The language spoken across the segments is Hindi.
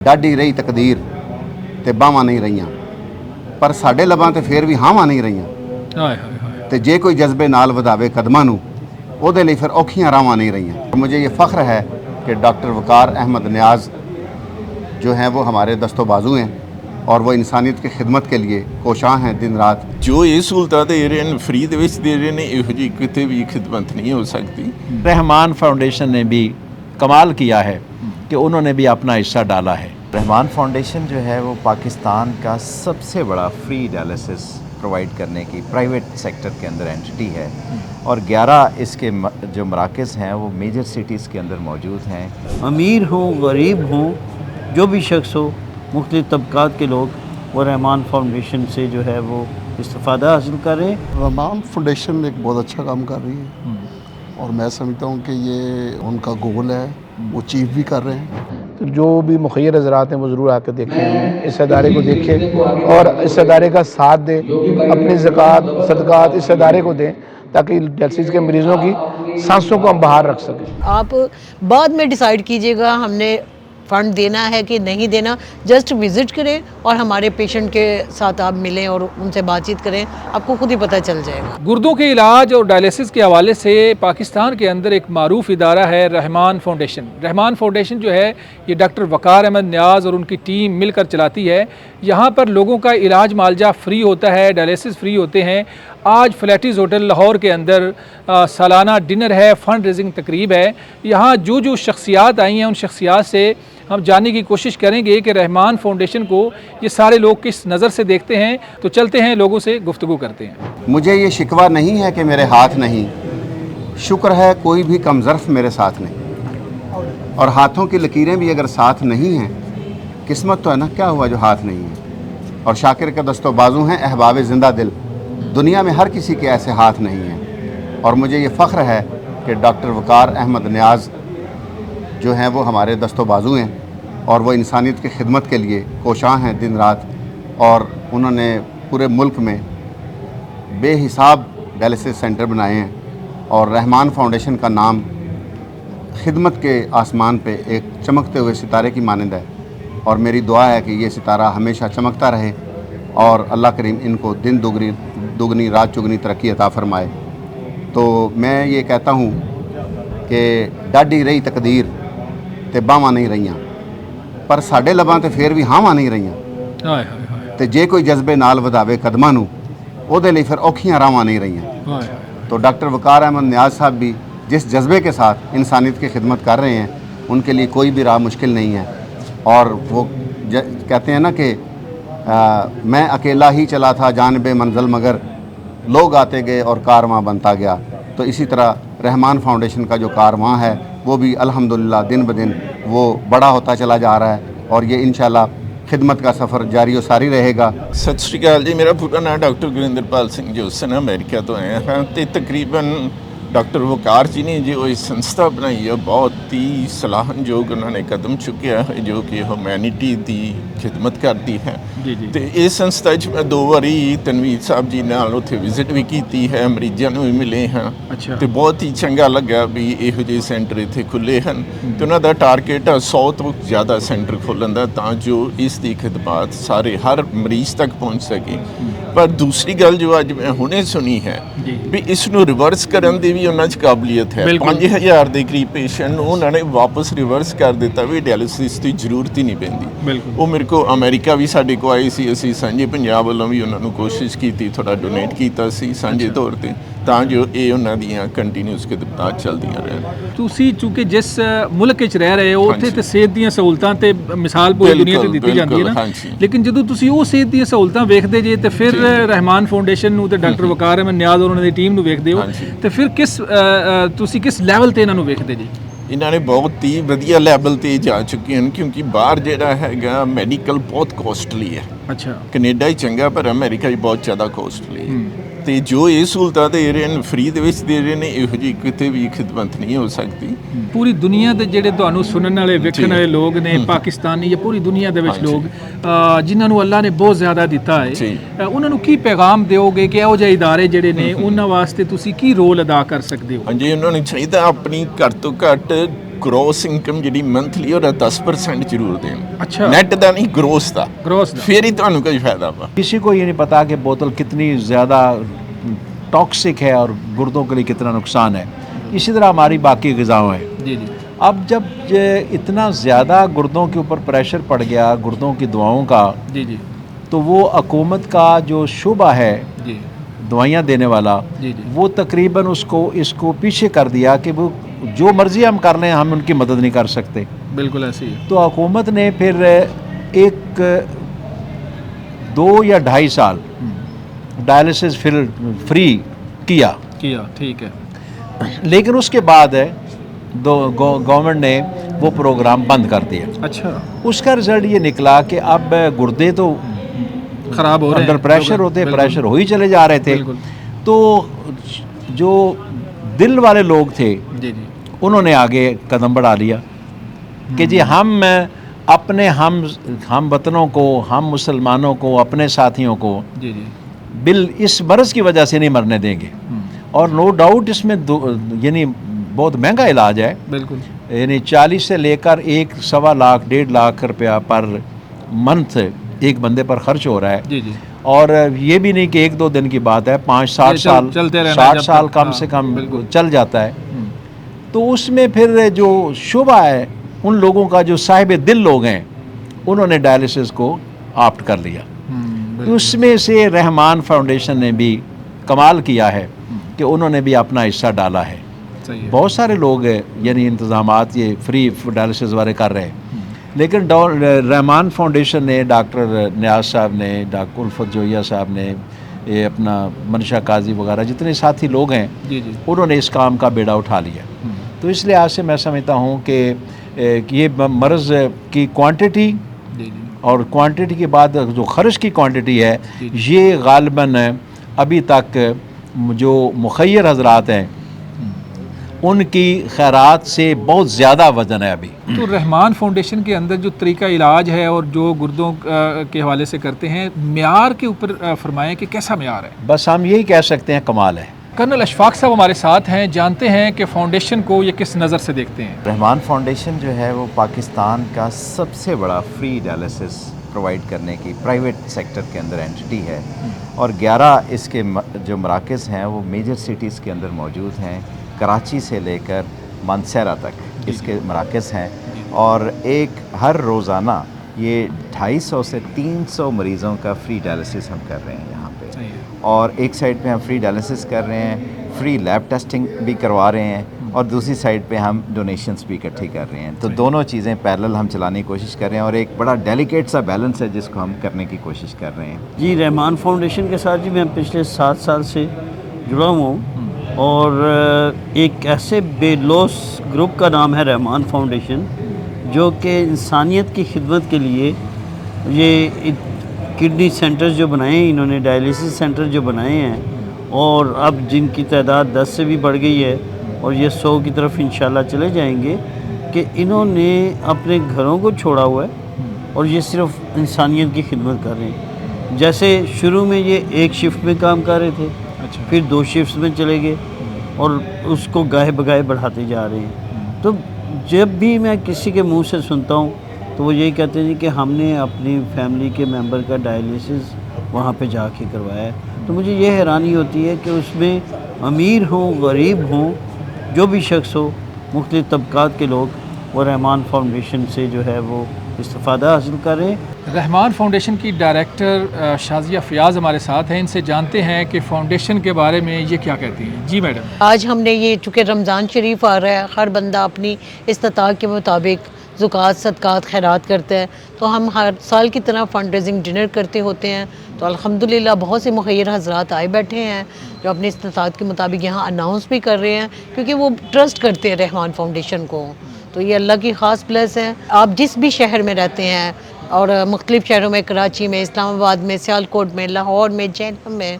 ਡਾਢੀ ਰਹੀ ਤਕਦੀਰ ਤੇ ਬਾਹਾਂ ਨਹੀਂ ਰਹੀਆਂ, ਪਰ ਸਾਡੇ ਲਬਾਂ ਤੇ ਫੇਰ ਵੀ ਹਾਵਾਂ ਨਹੀਂ ਰਹੀਆਂ। ਹਾਏ ਹਾਏ ਹਾਏ। ਤੇ ਜੇ ਕੋਈ ਜਜ਼ਬੇ ਨਾਲ ਵਧਾਵੇ ਕਦਮਾਂ ਨੂੰ, ਉਹਦੇ ਲਈ ਫਿਰ ਔਖੀਆਂ ਰਾਵਾਂ नहीं रही। मुझे ये फ़ख्र है कि डॉक्टर वक़ार अहमद नियाज़ जो हैं वो हमारे दस्तो बाजू हैं और वो इंसानियत की खिदमत के लिए कोशां हैं दिन रात। जो ये सहूलतां दे रहे हैं फ्री दे विच दे रहे हैं, इहो जी किते भी खिदमत नहीं हो सकती। रहमान फाउंडेशन ने भी कमाल किया है कि उन्होंने भी अपना हिस्सा डाला है। रहमान फाउंडेशन जो है वो पाकिस्तान का सबसे बड़ा फ्री डायलिसिस प्रोवाइड करने की प्राइवेट सेक्टर के अंदर एंटिटी है और 11 इसके जो मराकज़ हैं वो मेजर सिटीज़ के अंदर मौजूद हैं। अमीर हो गरीब हो, जो भी शख्स हो, मुख्तलिफ़ तबक़ात के लोग वो रहमान फाउंडेशन से जो है वो इस्तिफ़ादा हासिल करें। रहमान फाउंडेशन एक बहुत अच्छा काम कर रही है और मैं समझता हूँ कि ये उनका गोल है, वो अचीव भी कर रहे हैं। तो जो भी मुखैर हज़रात हैं वो ज़रूर आकर देखें, इस अदारे को देखें और इस अदारे का साथ दें, अपनी ज़कात सदक़ात इस अदारे को दें ताकि डायलिसिस के मरीज़ों की सांसों को हम बाहर रख सकें। आप बाद में डिसाइड कीजिएगा हमने फ़ंड देना है कि नहीं देना। जस्ट विज़िट करें और हमारे पेशेंट के साथ आप मिलें और उनसे बातचीत करें, आपको खुद ही पता चल जाएगा। गुर्दों के इलाज और डायलिसिस के हवाले से पाकिस्तान के अंदर एक मारूफ इदारा है रहमान फाउंडेशन। रहमान फाउंडेशन जो है ये डॉक्टर वक़ार अहमद नियाज़ और उनकी टीम मिलकर चलाती है। यहाँ पर लोगों का इलाज मालजा फ्री होता है, डायलिसिस फ्री होते हैं। आज फ्लैटिस होटल लाहौर के अंदर सालाना डिनर है, फ़ंड रेजिंग तकरीब है। यहाँ जो जो शख्सियात आई हैं उन शख्सियात से हम जानने की कोशिश करेंगे कि रहमान फाउंडेशन को ये सारे लोग किस नज़र से देखते हैं। तो चलते हैं, लोगों से गुफ्तगू करते हैं। मुझे ये शिकवा नहीं है कि मेरे हाथ नहीं, शुक्र है कोई भी कमज़र्फ मेरे साथ नहीं। और हाथों की लकीरें भी अगर साथ नहीं हैं, किस्मत तो है ना, क्या हुआ जो हाथ नहीं है। और शाकिर के दस्तो बाजू हैं अहबाब ज़िंदा दिल, दुनिया में हर किसी के ऐसे हाथ नहीं हैं। और मुझे ये फ़ख्र है कि डॉक्टर वक़ार अहमद नियाज़ जो हैं वो हमारे दस्तो बाजू हैं और वो इंसानियत की खिदमत के लिए कोशां हैं दिन रात। और उन्होंने पूरे मुल्क में बेहिसाब डायलिसिस सेंटर बनाए हैं और रहमान फाउंडेशन का नाम खिदमत के आसमान पे एक चमकते हुए सितारे की मानंद है। और मेरी दुआ है कि ये सितारा हमेशा चमकता रहे और अल्लाह करीम इनको दिन दुगनी रात चुगनी तरक्की अता फरमाए। तो मैं ये कहता हूँ कि डाढी रही तकदीर ते बाहां नहीं रहीਆਂ, पर ਸਾਡੇ ਲਬਾਂ ਤੇ ਫੇਰ ਵੀ ਹਾਵਾਂ ਨਹੀਂ ਰਹੀਆਂ। ਹਾਏ ਹਾਏ ਹਾਏ। ਤੇ ਜੇ ਕੋਈ ਜਜ਼ਬੇ ਨਾਲ ਵਧਾਵੇ ਕਦਮਾਂ ਨੂੰ, ਉਹਦੇ ਲਈ ਫਿਰ ਔਖੀਆਂ ਰਾਵਾਂ नहीं रहीਆਂ। हाय हाय। तो डॉक्टर वक़ार अहमद नियाज़ साहब भी जिस जज्बे के साथ इंसानियत की खिदमत कर रहे हैं, उनके लिए कोई भी राह मुश्किल नहीं है। और वो कहते हैं ना कि मैं अकेला ही चला था जानिबे मंजिल, मगर लोग आते गए और कारवां बनता गया। तो इसी तरह रहमान फाउंडेशन का जो कारवां है वो भी अल्हम्दुलिल्लाह दिन ब दिन वो बड़ा होता चला जा रहा है और ये इंशाल्लाह खिदमत का सफ़र जारी और सारी रहेगा। सत श्री अकाल जी, मेरा पूरा नाम doctor Gurinderpal Singh Jason, America तो आए हैं। तो तकरीबन डॉक्टर वक़ार जी ने जो ये संस्था बनाई है बहुत ही सलाहनयोग उन्होंने कदम चुकिया है जो कि ह्यूमैनिटी की खिदमत करती है। तो इस संस्था मैं 2 बारी तनवीर साहब जी नाल उत्थे विजिट भी की है, मरीजों भी मिले हैं। अच्छा। तो बहुत ही चंगा लगा भी इहो ਜਿਹੇ सेंटर इत्थे खुले हैं। तो उन्होंने टारगेट 100 तो ज़्यादा सेंटर खोलन का तां जो इसकी खिदमत सारे हर मरीज़ तक पहुँच सके। पर दूसरी गल जो अज मैं हुणे सुनी है भी इसनूं रिवर्स करन दी भी उन्हां 'च काबलियत है। 5000 के करीब पेशेंट उन्होंने वापस रिवर्स कर दिता भी डायलिसिस की जरूरत ही नहीं पैंदी। वो मेरे को अमेरिका भी साडे को आए सी, असीं सांझे पंजाब वालों भी उन्होंने कोशिश की, थोड़ा डोनेट किया सी सांझे तौर पर तां जो ये उन्हां दियां कंटीन्यूस खिदमतां चलदियां रहन। ਤੁਸੀਂ ਚूँकि जिस मुल्क ਵਿੱਚ ਰਹਿ ਰਹੇ ਹੋ ਉੱਥੇ ਤੇ ਸਿਹਤ ਦੀਆਂ ਸਹੂਲਤਾਂ ਤੇ ਮਿਸਾਲ ਪੂਰੀ ਦੁਨੀਆ ਤੇ ਦਿੱਤੀ ਜਾਂਦੀ ਹੈ ਨਾ, ਲੇਕਿਨ ਜਦੋਂ ਤੁਸੀਂ ਉਹ ਸਿਹਤ ਦੀਆਂ ਸਹੂਲਤਾਂ ਵੇਖਦੇ ਜੇ ਤੇ ਫਿਰ ਰਹਿਮਾਨ ਫਾਊਂਡੇਸ਼ਨ ਨੂੰ ਤੇ ਡਾਕਟਰ ਵਕਾਰ ਅਹਿਮਦ ਨਿਆਜ਼ ਔਰ ਉਹਨਾਂ ਦੀ ਟੀਮ ਨੂੰ ਵੇਖਦੇ ਹੋ ਤੇ ਫਿਰ ਤੁਸੀਂ ਕਿਸ ਲੈਵਲ ਤੇ ਇਹਨਾਂ ਨੂੰ ਵੇਖਦੇ ਜੀ? ਇਹਨਾਂ ਨੇ ਬਹੁਤ ਹੀ ਵਧੀਆ ਲੈਵਲ ਤੇ ਜਾ ਚੁੱਕੇ ਹਨ ਕਿਉਂਕਿ ਬਾਹਰ ਜਿਹੜਾ ਹੈਗਾ ਮੈਡੀਕਲ ਬਹੁਤ ਕੋਸਟਲੀ ਹੈ। ਅੱਛਾ। ਕੈਨੇਡਾ ਹੀ ਚੰਗਾ ਪਰ ਅਮਰੀਕਾ ਹੀ ਬਹੁਤ ਜ਼ਿਆਦਾ ਕੋਸਟਲੀ ਹੈ। ਤੇ ਜੋ ਇਹ ਸਹੂਲਤਾਂ ਦੇ ਰਹੇ ਨੇ ਫ੍ਰੀ ਦੇ ਵਿੱਚ ਦੇ ਰਹੇ ਨੇ, ਇਹੋ ਜਿਹੀ ਕਿਤੇ ਵੀ ਖਿਦਮਤ ਨਹੀਂ ਹੋ ਸਕਦੀ। ਪੂਰੀ ਦੁਨੀਆ ਦੇ ਜਿਹੜੇ ਤੁਹਾਨੂੰ ਸੁਣਨ ਵਾਲੇ ਵੇਖਣ ਵਾਲੇ ਲੋਕ ਨੇ ਪਾਕਿਸਤਾਨੀ ਜਾਂ ਪੂਰੀ ਦੁਨੀਆ ਦੇ ਵਿੱਚ ਲੋਕ ਜਿਨ੍ਹਾਂ ਨੂੰ ਅੱਲਾ ਨੇ ਬਹੁਤ ਜ਼ਿਆਦਾ ਦਿੱਤਾ ਹੈ, ਉਹਨਾਂ ਨੂੰ ਕੀ ਪੈਗਾਮ ਦਿਓਗੇ ਕਿ ਇਹੋ ਜਿਹੇ ਇਦਾਰੇ ਜਿਹੜੇ ਨੇ ਉਹਨਾਂ ਵਾਸਤੇ ਤੁਸੀਂ ਕੀ ਰੋਲ ਅਦਾ ਕਰ ਸਕਦੇ ਹੋ? ਹਾਂਜੀ, ਉਹਨਾਂ ਨੂੰ ਚਾਹੀਦਾ ਆਪਣੀ ਘੱਟ ਤੋਂ ਘੱਟ ਗ੍ਰੋਸ ਇਨਕਮ ਜਿਹੜੀ ਮੰਥਲੀ ਉਹਦਾ 10% ਜ਼ਰੂਰ ਦੇਣ। ਅੱਛਾ। ਨੈਟ ਦਾ ਨਹੀਂ, ਗ੍ਰੋਸ ਦਾ। ग्रोस दा। ਫਿਰ ਹੀ ਤੁਹਾਨੂੰ ਕੋਈ ਫਾਇਦਾ ਵਾ। किसी को ये नहीं पता कि बोतल कितनी ज़्यादा टॉक्सिक है और गुर्दों के लिए कितना नुकसान है। इसी तरह हमारी बाकी ग़िज़ाओं हैं। जी जी अब जब ये इतना ज़्यादा गुर्दों के ऊपर प्रेशर पड़ गया गुर्दों की दवाओं का, जी जी तो वो हुकूमत का जो शुबा है जी दवाइयाँ देने वाला, जी जी वो तकरीबन इसको पीछे कर दिया कि वो जो मर्ज़ी हम कर लें, हम उनकी मदद नहीं कर सकते। बिल्कुल ऐसे ही है। तो हुकूमत ने फिर एक 2 या 2.5 साल डायलिसिस फिर फ्री किया, ठीक है। लेकिन उसके बाद गवर्नमेंट ने वो प्रोग्राम बंद कर दिया। अच्छा। उसका रिज़ल्ट ये निकला कि अब गुर्दे तो ख़राब हो रहे हैं, अंडर प्रेशर होते, बिल्कुल। प्रेशर हो ही चले जा रहे थे। बिल्कुल। तो जो दिल वाले लोग थे जी जी उन्होंने आगे कदम बढ़ा लिया कि जी हम अपने हम वतनों को, हम मुसलमानों को, अपने साथियों को जी जी बिल इस मर्ज़ की वजह से नहीं मरने देंगे। और नो डाउट इसमें यानी बहुत महंगा इलाज है। बिल्कुल। यानी 40 से लेकर 1-1.25 लाख 1.5 लाख रुपया पर मंथ एक बंदे पर खर्च हो रहा है। जी जी और ये भी नहीं कि 1-2 दिन की बात है, 5-60 ये साल, चलते रहना 60 जब साल तक, कम हाँ, से कम बिल्कुल। चल जाता है। तो उसमें फिर जो शुबा है उन लोगों का जो साहिब दिल लोग हैं उन्होंने डायलिसिस को ऑप्ट कर लिया। उसमें से रहमान फाउंडेशन ने भी कमाल किया है कि उन्होंने भी अपना हिस्सा डाला है। सही है। बहुत सारे लोग यानी इंतज़ामात ये फ्री डायलिसिस वाले कर रहे हैं, लेकिन रहमान फाउंडेशन ने, डॉक्टर न्याज साहब ने, डॉक्टर उल्फत जोइया साहब ने, ये अपना मनशा काजी वगैरह जितने साथी लोग हैं जी जी उन्होंने इस काम का बेड़ा उठा लिया। तो इसलिए आज से मैं समझता हूँ कि ये मर्ज़ की क्वांटिटी जी जी और क्वांटिटी के बाद जो खर्च की क्वांटिटी है, ये गालिबन अभी तक जो मुखय्यर हजरात हैं उनकी खैरात से बहुत ज़्यादा वज़न है अभी। तो रहमान फाउंडेशन के अंदर जो तरीका इलाज है और जो गुर्दों के हवाले से करते हैं, म्यार के ऊपर फरमाएं कि कैसा म्यार है? बस हम यही कह सकते हैं कमाल है। कर्नल अशफाक साहब हमारे साथ हैं, जानते हैं कि फाउंडेशन को ये किस नज़र से देखते हैं। रहमान फाउंडेशन जो है वो पाकिस्तान का सबसे बड़ा फ्री डायलिसिस प्रोवाइड करने की प्राइवेट सेक्टर के अंदर एंटिटी है, और 11 इसके जो मराकज़ हैं वो मेजर सिटीज़ के अंदर मौजूद हैं। कराची से लेकर मानसेरा तक इसके मराकज़ हैं, और हर रोज़ाना ये 250 से 300 मरीज़ों का फ्री डायलिसिस हम कर रहे हैं यहाँ पे। और एक साइड पे हम फ्री डायलिसिस कर रहे हैं, फ्री लैब टेस्टिंग भी करवा रहे हैं, और दूसरी साइड पे हम डोनेशंस भी इकट्ठी कर रहे हैं। तो दोनों चीज़ें पैरेलल हम चलाने की कोशिश कर रहे हैं, और एक बड़ा डेलिकेट सा बैलेंस है जिसको हम करने की कोशिश कर रहे हैं। जी, रहमान फाउंडेशन के साथ जी मैं पिछले 7 साल से जुड़ा हूँ, और एक ऐसे बेलौस ग्रुप का नाम है रहमान फाउंडेशन, जो कि इंसानियत की खिदमत के लिए ये किडनी सेंटर्स जो बनाए हैं इन्होंने, डायलिसिस सेंटर जो बनाए हैं, और अब जिनकी तादाद 10 से भी बढ़ गई है और ये 100 की तरफ इंशाल्लाह चले जाएंगे, कि इन्होंने अपने घरों को छोड़ा हुआ है और ये सिर्फ इंसानियत की खिदमत कर रहे हैं। जैसे शुरू में ये एक शिफ्ट में काम कर रहे थे, अच्छा। फिर 2 शिफ्ट्स में चले गए और उसको गाहे बगाहे बढ़ाते जा रहे हैं। तो जब भी मैं किसी के मुंह से सुनता हूँ तो वो यही कहते हैं कि हमने अपनी फैमिली के मेंबर का डायलिसिस वहाँ पे जाके करवाया है। तो मुझे ये हैरानी होती है कि उसमें अमीर हों, गरीब हों, जो भी शख्स हो, मुख्तलिफ़ तबक़ात के लोग वो रहमान फाउंडेशन से जो है वो इस्तिफ़ादा हासिल कर रहे हैं। रहमान फाउंडेशन की डायरेक्टर शाजिया फ़याज़ हमारे साथ हैं, इनसे जानते हैं कि फ़ाउंडेशन के बारे में ये क्या कहती हैं। जी मैडम। आज हमने ये, चूँकि रमज़ान शरीफ आ रहा है, हर बंदा अपनी इस्तिताअत के मुताबिक ज़ुकात, सदक़ात, खैरात करता है, तो हम हर साल की तरह फ़ंड रेजिंग डिनर करते होते हैं। तो अल्हम्दुलिल्लाह बहुत से मुखय्यर हज़रात आए बैठे हैं जो अपनी इस्तिताअत के मुताबिक यहाँ अनाउंस भी कर रहे हैं, क्योंकि वो ट्रस्ट करते हैं रहमान फाउंडेशन को। तो ये अल्लाह की ख़ास प्लस है। आप जिस भी शहर में रहते हैं, और मुख्तलिफ़ शहरों में, कराची में, इस्लामाबाद में, सियालकोट में, लाहौर में, जैनब में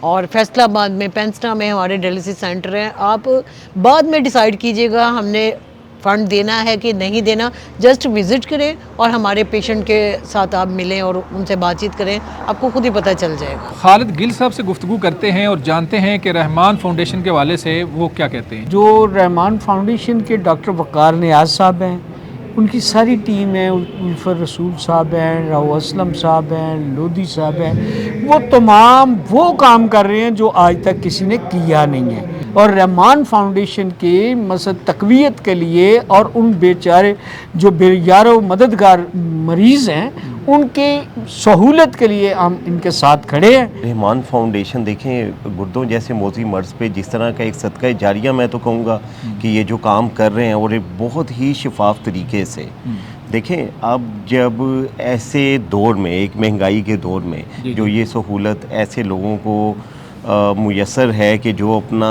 और फैसलाबाद में, पेंसना में हमारे डायलिसिस सेंटर हैं। आप बाद में डिसाइड कीजिएगा, हमने फ़ंड देना है कि नहीं देना, जस्ट विज़िट करें और हमारे पेशेंट के साथ आप मिलें और उनसे बातचीत करें, आपको खुद ही पता चल जाएगा। खालिद गिल साहब से गुफ्तगू करते हैं और जानते हैं कि रहमान फाउंडेशन के हवाले से वो क्या कहते हैं। जो रहमान फाउंडेशन के डॉक्टर वकार नियाज़ साहब हैं, उनकी सारी टीम है, उल्फर रसूल साहब हैं, राव असलम साहब हैं, लोधी साहब हैं, वो तमाम वो काम कर रहे हैं जो आज तक किसी ने किया नहीं है। और रहमान फाउंडेशन के मसद तकवीत के लिए और उन बेचारे जो बेयारो मददगार मरीज़ हैं उनके सहूलत के लिए हम इनके साथ खड़े हैं। रहमान फाउंडेशन देखें, गुर्दों जैसे मोज़ी मर्ज़ पे जिस तरह का एक सदका जारिया मैं तो कहूँगा कि ये जो काम कर रहे हैं और एक बहुत ही शफाफ तरीके से देखें। अब जब ऐसे दौर में, एक महंगाई के दौर में जो ये सहूलत ऐसे लोगों को मुयसर है कि जो अपना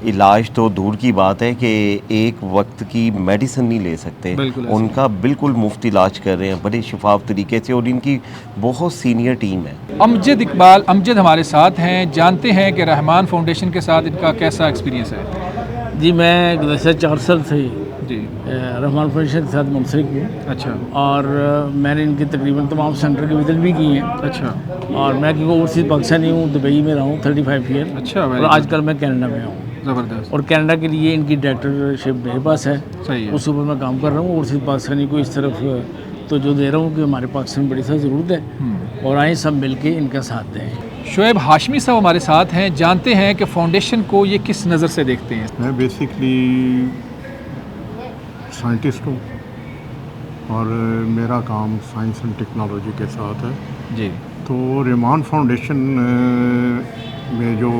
इलाज तो दूर की बात है कि एक वक्त की मेडिसिन नहीं ले सकते, उनका बिल्कुल मुफ्त इलाज कर रहे हैं बड़े शफाफ तरीके से और इनकी बहुत सीनियर टीम है। अमजद इकबाल अमजद हमारे साथ हैं, जानते हैं कि रहमान फाउंडेशन के साथ इनका कैसा एक्सपीरियंस है। जी, मैं गुज़श्ता 4 साल से जी रहमान फाउंडेशन के साथ मुंसलिक हूँ। अच्छा। और मैंने इनकी तकरीबन तमाम सेंटर की विजिट भी की हैं। अच्छा। और मैं क्योंकि ओवरसीज़ पाकिस्तानी हूँ, दुबई में रहा हूँ 35 ईयर। अच्छा। और आजकल मैं कनाडा में हूँ। ज़बरदस्त। और कनाडा के लिए इनकी डायरेक्टरशिप मेरे पास है। सही है। उस ऊपर मैं काम कर रहा हूँ। ओवरसीज़ पाकिस्तानी को इस तरफ तो जो दे रहा हूँ कि हमारे पाकिस्तान में बड़ी सा ज़रूरत है और आए सब मिल के इनका साथ दें। शुएब हाशमी साहब हमारे साथ हैं, जानते हैं कि फाउंडेशन को ये किस नज़र से देखते हैं। मैं बेसिकली साइंटिस्ट हूँ और मेरा काम साइंस एंड टेक्नोलॉजी के साथ है जी। तो रहमान फाउंडेशन में जो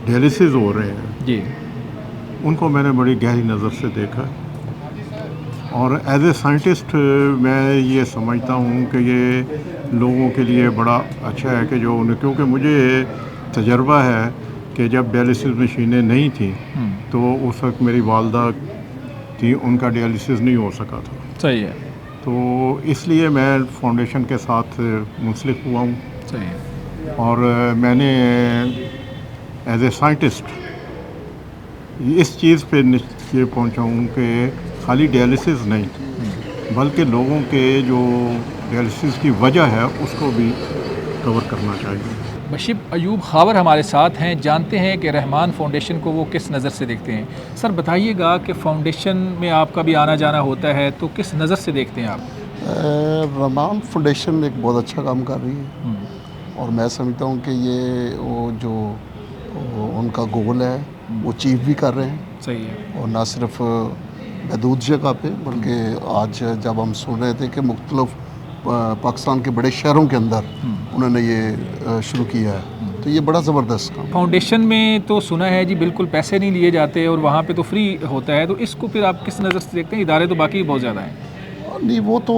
डायलिसिस हो रहे हैं जी, उनको मैंने बड़ी गहरी नज़र से देखा और एज ए साइंटिस्ट मैं ये समझता हूँ कि ये लोगों के लिए बड़ा अच्छा है कि जो उन्हें, क्योंकि मुझे तजर्बा है कि जब डायलिसिस मशीनें नहीं थी तो उस वक्त मेरी वालदा थी, उनका डायलिसिस नहीं हो सका था। सही है। तो इसलिए मैं फाउंडेशन के साथ मुंसलिक हुआ हूँ। सही है। और मैंने एज ए साइंटिस्ट इस चीज़ पे ये पहुँचा हूँ कि खाली डायलिसिस नहीं बल्कि लोगों के जो डायलिसिस की वजह है उसको भी कवर करना चाहिए। बशीर अयूब खावर हमारे साथ हैं, जानते हैं कि रहमान फाउंडेशन को वो किस नज़र से देखते हैं। सर बताइएगा कि फाउंडेशन में आपका भी आना जाना होता है तो किस नज़र से देखते हैं आप? रहमान फाउंडेशन एक बहुत अच्छा काम कर रही है और मैं समझता हूँ कि ये वो जो उनका गोल है वो अचीव भी कर रहे हैं। सही है। और ना सिर्फ महदूद जगह पे बल्कि आज जब हम सुन रहे थे कि मुख्तलिफ पाकिस्तान के बड़े शहरों के अंदर उन्होंने ये शुरू किया है, तो ये बड़ा ज़बरदस्त काम। फाउंडेशन में तो सुना है जी बिल्कुल पैसे नहीं लिए जाते और वहाँ पे तो फ्री होता है, तो इसको फिर आप किस नज़र से देखते हैं? इदारे तो बाकी बहुत ज़्यादा हैं। नहीं, वो तो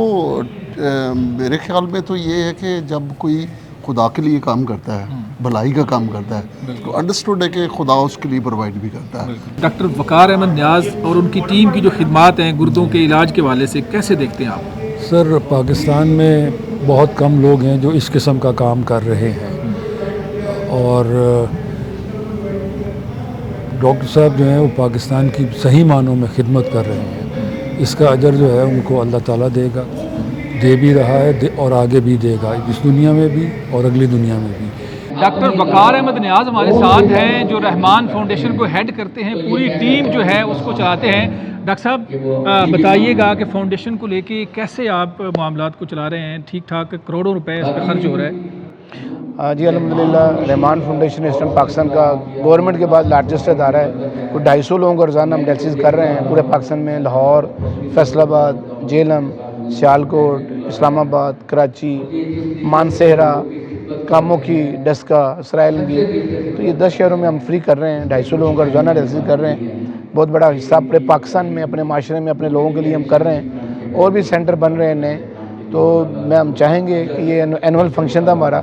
मेरे ख्याल में तो ये है कि जब कोई खुदा के लिए काम करता है, भलाई का काम करता है, तो अंडरस्टूड है कि खुदा उसके लिए प्रोवाइड भी करता है। डॉक्टर वकार अहमद नियाज़ और उनकी टीम की जो खिदमात हैं गुर्दों के इलाज के हवाले से कैसे देखते हैं आप? सर, पाकिस्तान में बहुत कम लोग हैं जो इस किस्म का काम कर रहे हैं और डॉक्टर साहब जो हैं वो पाकिस्तान की सही मानों में खिदमत कर रहे हैं। इसका अजर जो है उनको अल्लाह ताला देगा, दे भी रहा है और आगे भी देगा, इस दुनिया में भी और अगली दुनिया में भी। डॉक्टर वकार अहमद नियाज़ हमारे साथ हैं जो रहमान फाउंडेशन को हेड करते हैं, पूरी टीम जो है उसको चलाते हैं। डॉक्टर साहब बताइएगा कि फाउंडेशन को लेके कैसे आप मामलात को चला रहे हैं? ठीक ठाक करोड़ों रुपए इस पर खर्च हो रहा है। जी अल्हम्दुलिल्लाह, रहमान फाउंडेशन इस टाइम पाकिस्तान का गवर्नमेंट के बाद लार्जेस्ट अदारा है। कुछ 250 लोगों को रोज़ाना हम डायलिसिस कर रहे हैं पूरे पाकिस्तान में। लाहौर, फैसलाबाद, जेलम, सियालकोट, इस्लामाबाद, कराची, मानसेहरा, कामोकी, डस्का, सरायलंगी, तो ये 10 शहरों में हम फ्री कर रहे हैं। 250 लोगों का रोज़ाना डायलिसिस कर रहे हैं। बहुत बड़ा हिस्सा पूरे पाकिस्तान में अपने माशरे में अपने लोगों के लिए हम कर रहे हैं। और भी सेंटर बन रहे हैं नए, तो हम चाहेंगे कि ये एनुअल फंक्शन था हमारा,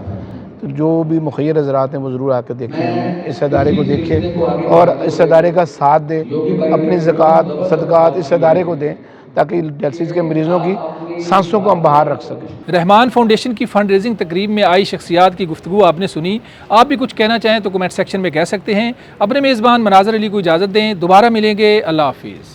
तो जो भी मुखिर हज़रात हैं वो ज़रूर आकर देखें, इस अदारे को देखें और इस अदारे का साथ दें, अपनी ज़कात सदक़ात इस अदारे को दें ताकि डायलिसिस के मरीज़ों की सांसों को हम बाहर रख सकें। रहमान फाउंडेशन की फ़ंड रेजिंग तकरीब में आई शख्सियात की गुफ्तगू आपने सुनी। आप भी कुछ कहना चाहें तो कमेंट सेक्शन में कह सकते हैं। अपने मेज़बान मनाज़र अली को इजाज़त दें, दोबारा मिलेंगे। अल्लाह हाफिज़।